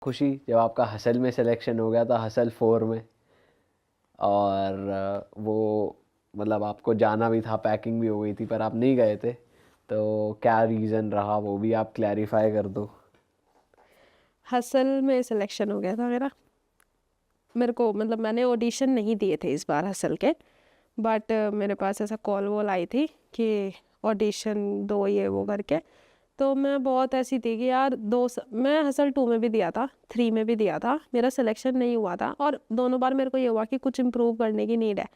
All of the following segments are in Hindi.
खुशी जब आपका हसल में सिलेक्शन हो गया था, हसल 4 में, और वो मतलब आपको जाना भी था, पैकिंग भी हो गई थी, पर आप नहीं गए थे, तो क्या रीज़न रहा वो भी आप क्लैरिफाई कर दो। हसल में सिलेक्शन हो गया था मेरा। मेरे को मतलब मैंने ऑडिशन नहीं दिए थे इस बार हसल के, बट मेरे पास ऐसा कॉल वॉल आई थी कि ऑडिशन दो ये वो करके। तो मैं बहुत ऐसी थी कि यार मैं हसल 2 में भी दिया था, 3 में भी दिया था, मेरा सिलेक्शन नहीं हुआ था, और दोनों बार मेरे को ये हुआ कि कुछ इम्प्रूव करने की नीड है।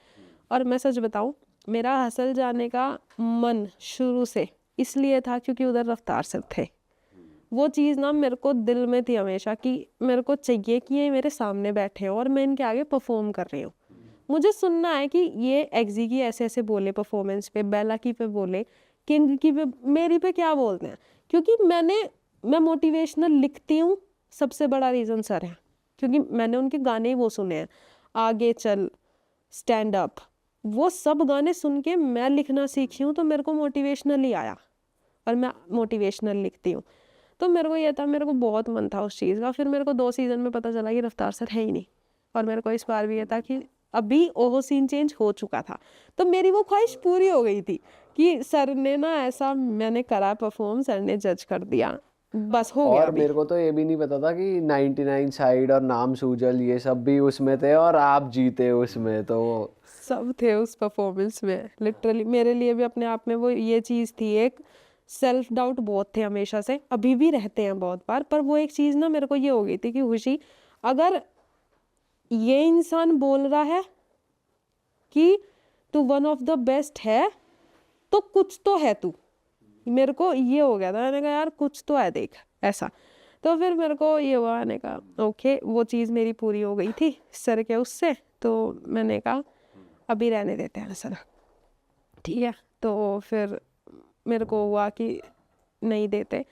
और मैं सच बताऊं, मेरा हसल जाने का मन शुरू से इसलिए था क्योंकि उधर रफ्तार सर थे। वो चीज़ ना मेरे को दिल में थी हमेशा कि मेरे को चाहिए कि ये मेरे सामने बैठे हो और मैं इनके आगे परफॉर्म कर रही हूँ। मुझे सुनना है कि ये एग्जी की ऐसे ऐसे बोले परफॉर्मेंस पे, बेला की पे बोले, किंग की पे, मेरी पे क्या बोलते हैं। क्योंकि मैं मोटिवेशनल लिखती हूँ, सबसे बड़ा रीज़न सर है, क्योंकि मैंने उनके गाने ही वो सुने हैं। आगे चल, स्टैंड अप, वो सब गाने सुन के मैं लिखना सीखी हूँ, तो मेरे को मोटिवेशनल ही आया और मैं मोटिवेशनल लिखती हूँ। तो मेरे को ये था, मेरे को बहुत मन था उस चीज़ का। फिर मेरे को 2 सीज़न में पता चला कि रफ्तार सर है ही नहीं, और मेरे को इस बार भी ये था कि अभी ओहो सीन चेंज हो चुका था, तो मेरी वो ख्वाहिश पूरी हो गई थी कि सर ने ना ऐसा मैंने करा परफॉर्म, सर ने जज कर दिया, बस हो गया और अभी। मेरे को तो ये भी नहीं पता था कि 99 साइड और नाम सूजल ये सब भी उसमें थे और आप जीते उसमें, तो सब थे उस परफॉर्मेंस में, लिटरली मेरे लिए भी अपने आप में वो ये चीज़ थी। एक सेल्फ डाउट बहुत थे हमेशा से, अभी भी रहते हैं बहुत बार, पर वो एक चीज़ ना मेरे को ये हो गई थी कि खुशी, अगर ये इंसान बोल रहा है कि तू वन ऑफ द बेस्ट है, तो कुछ तो है तू। मेरे को ये हो गया था, मैंने कहा यार कुछ तो है देख ऐसा। तो फिर मेरे को ये हुआ, मैंने कहा ओके, वो चीज़ मेरी पूरी हो गई थी सर के उससे, तो मैंने कहा अभी रहने देते हैं सर, ठीक है। तो फिर मेरे को हुआ कि नहीं देते।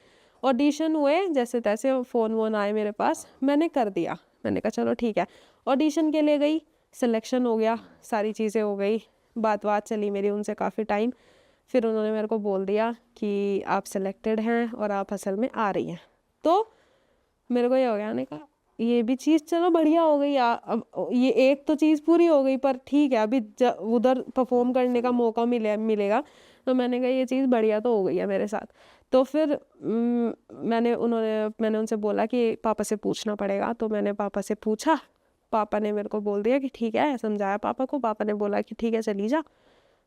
ऑडिशन हुए जैसे तैसे, फ़ोन वोन आए मेरे पास, मैंने कर दिया। मैंने कहा चलो ठीक है, ऑडिशन के लिए गई, सिलेक्शन हो गया, सारी चीज़ें हो गई, बात बात चली मेरी उनसे काफ़ी टाइम। फिर उन्होंने मेरे को बोल दिया कि आप सिलेक्टेड हैं और आप असल में आ रही हैं। तो मेरे को ये हो गया, मैंने कहा ये भी चीज़ चलो बढ़िया हो गई यार, अब ये एक तो चीज़ पूरी हो गई, पर ठीक है अभी उधर परफॉर्म करने का मौका मिलेगा। तो मैंने कहा ये चीज़ बढ़िया तो हो गई है मेरे साथ। तो फिर मैंने उनसे बोला कि पापा से पूछना पड़ेगा, तो मैंने पापा से पूछा। पापा ने मेरे को बोल दिया कि ठीक है, समझाया पापा को, पापा ने बोला कि ठीक है चली जा,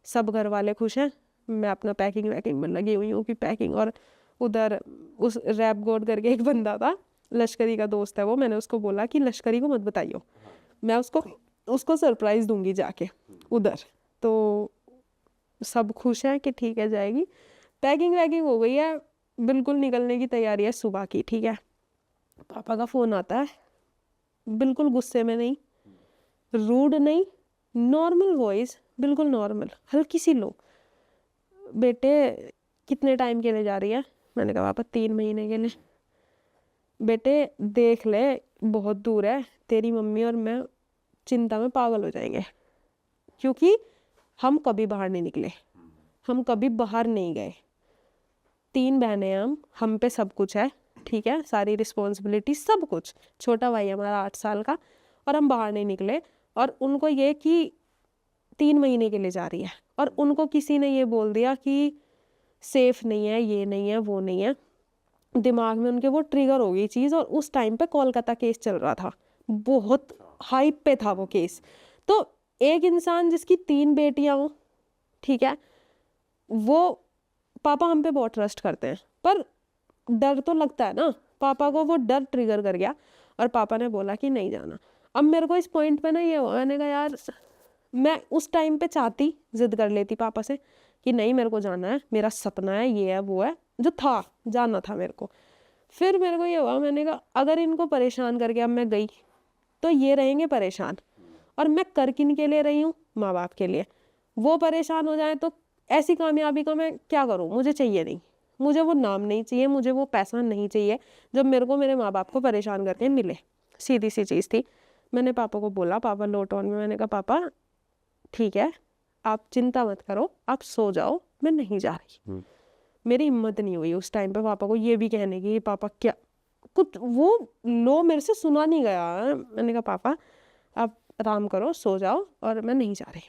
सब घर वाले खुश हैं। मैं अपना पैकिंग वैकिंग में लगी हुई हूँ कि पैकिंग। और उधर उस रैप गॉड करके एक बंदा था, लश्करी का दोस्त है वो, मैंने उसको बोला कि लश्करी को मत बताइयो, मैं उसको उसको सरप्राइज़ दूंगी जाके उधर। तो सब खुश हैं कि ठीक है जाएगी। पैकिंग वैकिंग हो गई है, बिल्कुल निकलने की तैयारी है सुबह की, ठीक है। पापा का फ़ोन आता है, बिल्कुल गुस्से में नहीं, रूड नहीं, नॉर्मल वॉइस, बिल्कुल नॉर्मल, हल्की सी लो। बेटे कितने टाइम के लिए जा रही है? मैंने कहा पापा 3 महीने के लिए। बेटे देख ले, बहुत दूर है, तेरी मम्मी और मैं चिंता में पागल हो जाएंगे, क्योंकि हम कभी बाहर नहीं निकले, हम कभी बाहर नहीं गए, 3 बहनें हैं हम पे सब कुछ है, ठीक है, सारी रिस्पॉन्सिबिलिटी सब कुछ। छोटा भाई हमारा 8 साल का, और हम बाहर नहीं निकले। और उनको ये कि 3 महीने के लिए जा रही है, और उनको किसी ने ये बोल दिया कि सेफ नहीं है, ये नहीं है, वो नहीं है। दिमाग में उनके वो ट्रिगर हो गई चीज़। और उस टाइम पे कोलकाता केस चल रहा था, बहुत हाइप पे था वो केस। तो एक इंसान जिसकी 3 बेटियां हो, ठीक है, वो, पापा हम पे बहुत ट्रस्ट करते हैं, पर डर तो लगता है ना। पापा को वो डर ट्रिगर कर गया, और पापा ने बोला कि नहीं जाना। अब मेरे को इस पॉइंट पे ना ये हुआ, मैंने कहा यार, मैं उस टाइम पे चाहती, जिद कर लेती पापा से कि नहीं मेरे को जाना है, मेरा सपना है, ये है वो है, जो था जाना था मेरे को। फिर मेरे को ये हुआ, मैंने कहा अगर इनको परेशान करके अब मैं गई, तो ये रहेंगे परेशान। और मैं कर किन के लिए रही हूँ? माँ बाप के लिए। वो परेशान हो जाए तो ऐसी कामयाबी को मैं क्या करूँ? मुझे चाहिए नहीं, मुझे वो नाम नहीं चाहिए, मुझे वो पैसा नहीं चाहिए जब मेरे को मेरे माँ बाप को परेशान करके मिले। सीधी सी चीज़ थी। मैंने पापा को बोला, पापा लो टोन में, मैंने कहा पापा ठीक है, आप चिंता मत करो, आप सो जाओ, मैं नहीं जा रही। मेरी हिम्मत नहीं हुई उस टाइम पे पापा को ये भी कहने की, पापा क्या कुछ वो लो मेरे से सुना नहीं गया। मैंने कहा पापा आप आराम करो, सो जाओ, और मैं नहीं जा रही।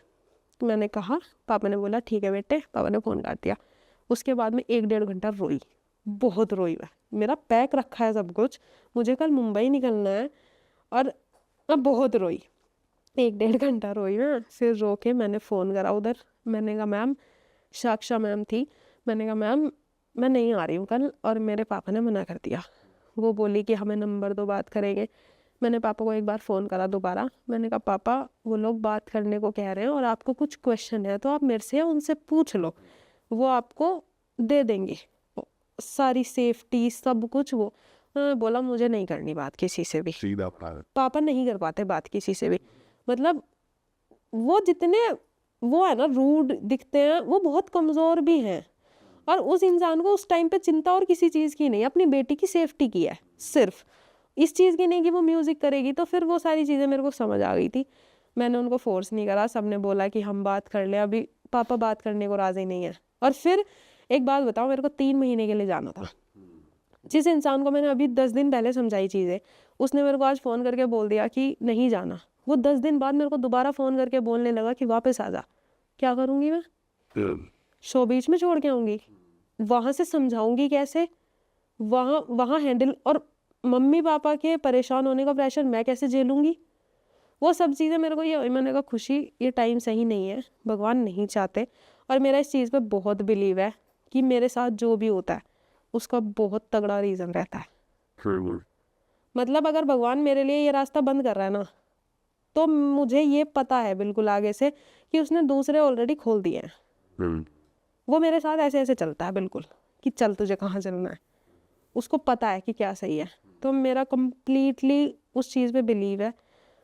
तो मैंने कहा, पापा ने बोला ठीक है बेटे, पापा ने फ़ोन काट दिया। उसके बाद में 1-1.5 घंटा रोई, बहुत रोई मैं। मेरा पैक रखा है सब कुछ, मुझे कल मुंबई निकलना है, और अब बहुत रोई, 1-1.5 घंटा रोई मैं। फिर रो के मैंने फ़ोन करा उधर। मैंने कहा मैम, साक्षा मैम थी, मैंने कहा मैम मैं नहीं आ रही हूँ कल, और मेरे पापा ने मना कर दिया। वो बोली कि हमें नंबर दो, बात करेंगे। मैंने पापा को एक बार फ़ोन करा दोबारा, मैंने कहा पापा वो लोग बात करने को कह रहे हैं, और आपको कुछ क्वेश्चन है तो आप मेरे से उनसे पूछ लो, वो आपको दे देंगे सारी सेफ्टी सब कुछ। वो बोला मुझे नहीं करनी बात किसी से भी। सीधा पागल। पापा नहीं कर पाते बात किसी से भी, मतलब वो जितने वो है ना रूड दिखते हैं, वो बहुत कमज़ोर भी हैं। और उस इंसान को उस टाइम पे चिंता और किसी चीज़ की नहीं, अपनी बेटी की सेफ्टी की है सिर्फ, इस चीज़ की नहीं कि वो म्यूज़िक करेगी। तो फिर वो सारी चीज़ें मेरे को समझ आ गई थी। मैंने उनको फोर्स नहीं करा, सब ने बोला कि हम बात कर लें, अभी पापा बात करने को राज़ी नहीं है। और फिर एक बात बताओ, मेरे को 3 महीने के लिए जाना था। जिस इंसान को मैंने अभी 10 दिन पहले समझाई चीज़ें, उसने मेरे को आज फ़ोन करके बोल दिया कि नहीं जाना। वो 10 दिन बाद मेरे को दोबारा फ़ोन करके बोलने लगा कि वापस आ जा। क्या करूँगी मैं? शो बीच में छोड़ के आऊँगी? वहाँ से समझाऊँगी कैसे? वहाँ हैंडल, और मम्मी पापा के परेशान होने का प्रेशर मैं कैसे झेलूँगी? वो सब चीज़ें मेरे को ये, मैंने कहा खुशी ये टाइम सही नहीं है, भगवान नहीं चाहते। और मेरा इस चीज़ पे बहुत बिलीव है कि मेरे साथ जो भी होता है उसका बहुत तगड़ा रीज़न रहता है। मतलब अगर भगवान मेरे लिए ये रास्ता बंद कर रहा है ना, तो मुझे ये पता है बिल्कुल आगे से कि उसने दूसरे ऑलरेडी खोल दिए हैं। वो मेरे साथ ऐसे ऐसे चलता है बिल्कुल कि चल तुझे कहाँ चलना है, उसको पता है कि क्या सही है। तो मेरा कम्प्लीटली उस चीज़ पे बिलीव है।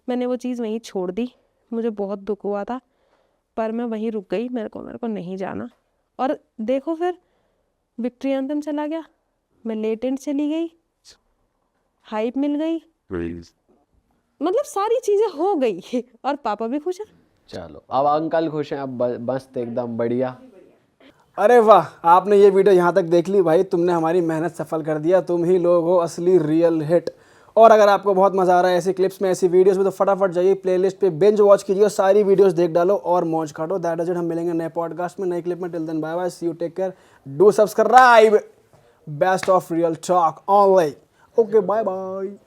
मैंने वो चीज़ वहीं छोड़ दी, मुझे बहुत दुख हुआ था, पर मैं वहीं रुक गई। मेरे को नहीं जाना। और देखो फिर विक्ट्री एंथम चला गया, मैं लेटेंट चली गई, हाइप मिल गई, मतलब सारी चीज़ें हो गई और पापा भी खुश है। चलो अब अंकल खुश हैं, अब मस्त एकदम बढ़िया। अरे वाह, आपने ये वीडियो यहाँ तक देख ली भाई, तुमने हमारी मेहनत सफल कर दिया। तुम ही लोग हो असली रियल हिट। और अगर आपको बहुत मज़ा आ रहा है ऐसी क्लिप्स में, ऐसी वीडियोस में, तो फटाफट जाइए प्लेलिस्ट पे, बिंज वॉच कीजिए, सारी वीडियोस देख डालो और मौज काटो। That is it. हम मिलेंगे नए पॉडकास्ट में, नई क्लिप में। Till then bye bye, see you, take care, do subscribe. Best of real talk online. Okay, bye bye.